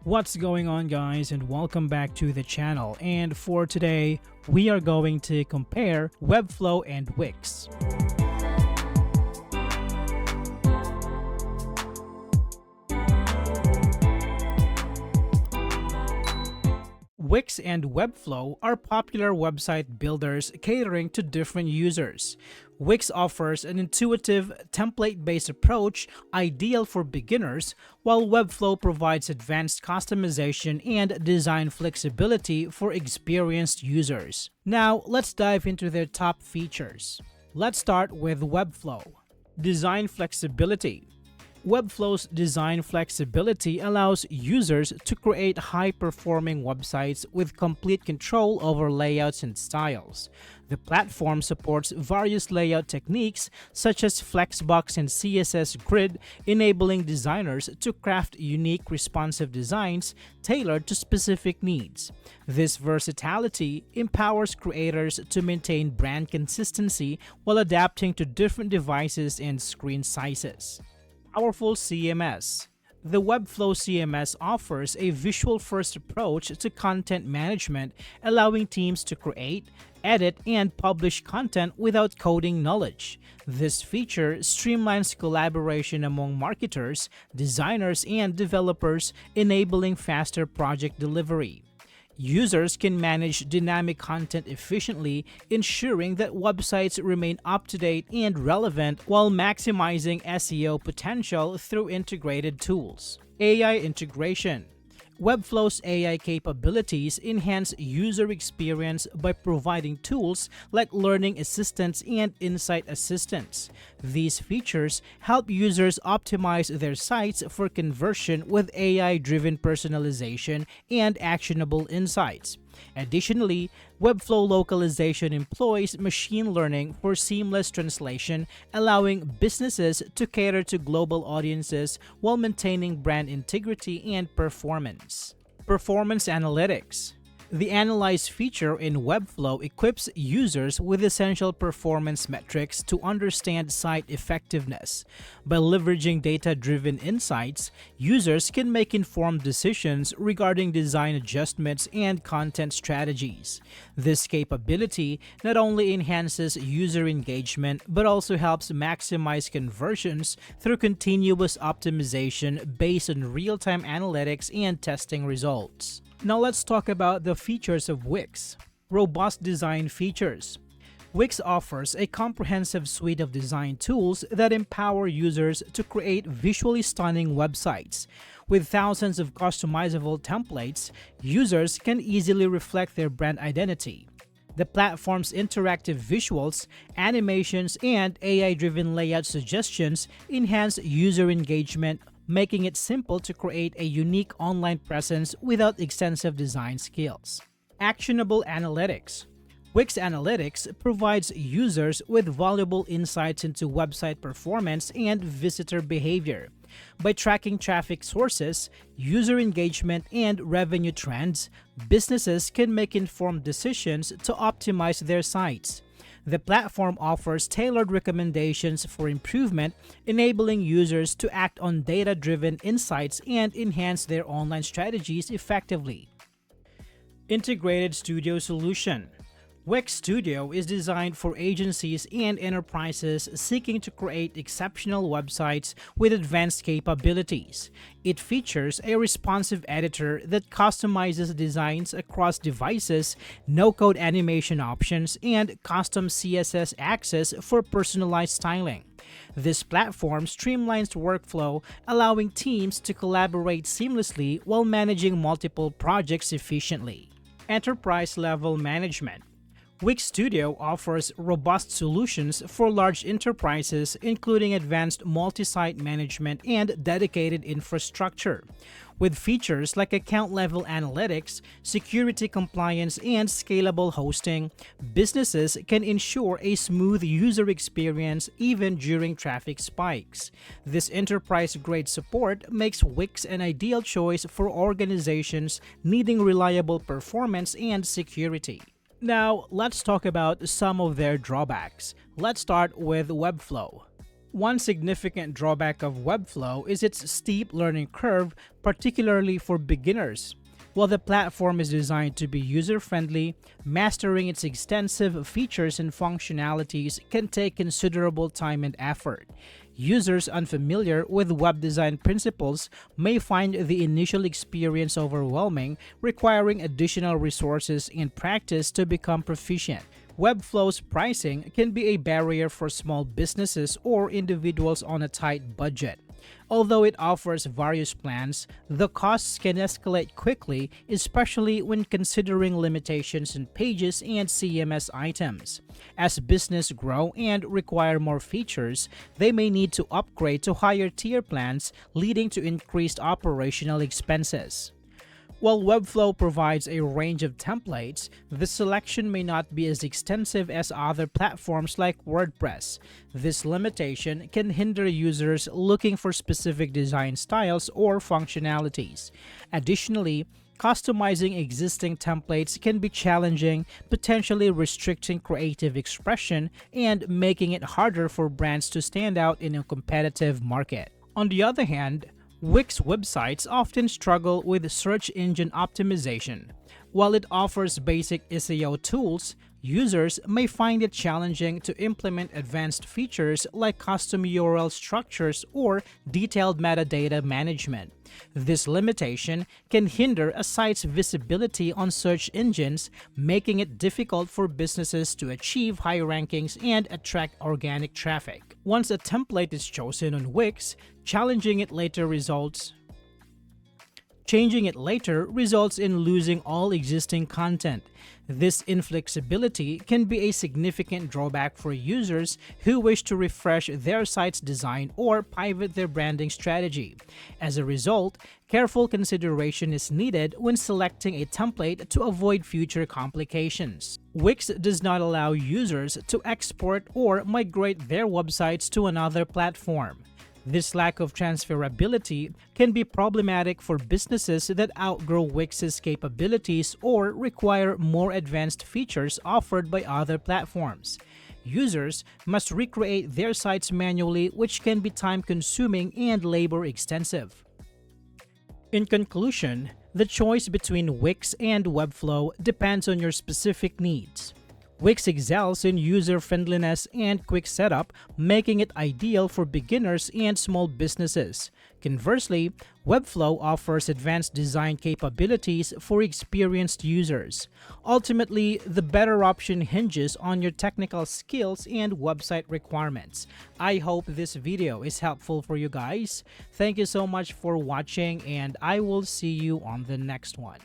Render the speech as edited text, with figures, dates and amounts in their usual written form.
What's going on, guys, and welcome back to the channel. And for today, we are going to compare Webflow and Wix. Wix and Webflow are popular website builders catering to different users. Wix offers an intuitive, template-based approach ideal for beginners, while Webflow provides advanced customization and design flexibility for experienced users. Now, let's dive into their top features. Let's start with Webflow. Design flexibility. Webflow's design flexibility allows users to create high-performing websites with complete control over layouts and styles. The platform supports various layout techniques such as Flexbox and CSS Grid, enabling designers to craft unique responsive designs tailored to specific needs. This versatility empowers creators to maintain brand consistency while adapting to different devices and screen sizes. Powerful CMS. The Webflow CMS offers a visual-first approach to content management, allowing teams to create, edit, and publish content without coding knowledge. This feature streamlines collaboration among marketers, designers, and developers, enabling faster project delivery. Users can manage dynamic content efficiently, ensuring that websites remain up-to-date and relevant while maximizing SEO potential through integrated tools. AI integration. Webflow's AI capabilities enhance user experience by providing tools like learning assistants and insight assistants. These features help users optimize their sites for conversion with AI-driven personalization and actionable insights. Additionally, Webflow localization employs machine learning for seamless translation, allowing businesses to cater to global audiences while maintaining brand integrity and performance. Performance analytics. The Analyze feature in Webflow equips users with essential performance metrics to understand site effectiveness. By leveraging data-driven insights, users can make informed decisions regarding design adjustments and content strategies. This capability not only enhances user engagement but also helps maximize conversions through continuous optimization based on real-time analytics and testing results. Now let's talk about the features of Wix. Robust design features. Wix offers a comprehensive suite of design tools that empower users to create visually stunning websites. With thousands of customizable templates, users can easily reflect their brand identity. The platform's interactive visuals, animations, and AI-driven layout suggestions enhance user engagement, making it simple to create a unique online presence without extensive design skills. Actionable analytics. Wix Analytics provides users with valuable insights into website performance and visitor behavior. By tracking traffic sources, user engagement, and revenue trends, businesses can make informed decisions to optimize their sites. The platform offers tailored recommendations for improvement, enabling users to act on data-driven insights and enhance their online strategies effectively. Integrated Studio Solution. Wix Studio is designed for agencies and enterprises seeking to create exceptional websites with advanced capabilities. It features a responsive editor that customizes designs across devices, no-code animation options, and custom CSS access for personalized styling. This platform streamlines workflow, allowing teams to collaborate seamlessly while managing multiple projects efficiently. Enterprise-level management. Wix Studio offers robust solutions for large enterprises, including advanced multi-site management and dedicated infrastructure. With features like account-level analytics, security compliance, and scalable hosting, businesses can ensure a smooth user experience even during traffic spikes. This enterprise-grade support makes Wix an ideal choice for organizations needing reliable performance and security. Now, let's talk about some of their drawbacks. Let's start with Webflow. One significant drawback of Webflow is its steep learning curve, particularly for beginners. While the platform is designed to be user-friendly, mastering its extensive features and functionalities can take considerable time and effort. Users unfamiliar with web design principles may find the initial experience overwhelming, requiring additional resources and practice to become proficient. Webflow's pricing can be a barrier for small businesses or individuals on a tight budget. Although it offers various plans, the costs can escalate quickly, especially when considering limitations in pages and CMS items. As businesses grow and require more features, they may need to upgrade to higher tier plans, leading to increased operational expenses. While Webflow provides a range of templates, the selection may not be as extensive as other platforms like WordPress. This limitation can hinder users looking for specific design styles or functionalities. Additionally, customizing existing templates can be challenging, potentially restricting creative expression and making it harder for brands to stand out in a competitive market. On the other hand, Wix websites often struggle with search engine optimization. While it offers basic SEO tools, users may find it challenging to implement advanced features like custom URL structures or detailed metadata management. This limitation can hinder a site's visibility on search engines, making it difficult for businesses to achieve high rankings and attract organic traffic. Once a template is chosen on Wix, changing it later results in losing all existing content. This inflexibility can be a significant drawback for users who wish to refresh their site's design or pivot their branding strategy. As a result, careful consideration is needed when selecting a template to avoid future complications. Wix does not allow users to export or migrate their websites to another platform. This lack of transferability can be problematic for businesses that outgrow Wix's capabilities or require more advanced features offered by other platforms. Users must recreate their sites manually, which can be time-consuming and labor-intensive. In conclusion, the choice between Wix and Webflow depends on your specific needs. Wix excels in user-friendliness and quick setup, making it ideal for beginners and small businesses. Conversely, Webflow offers advanced design capabilities for experienced users. Ultimately, the better option hinges on your technical skills and website requirements. I hope this video is helpful for you guys. Thank you so much for watching, and I will see you on the next one.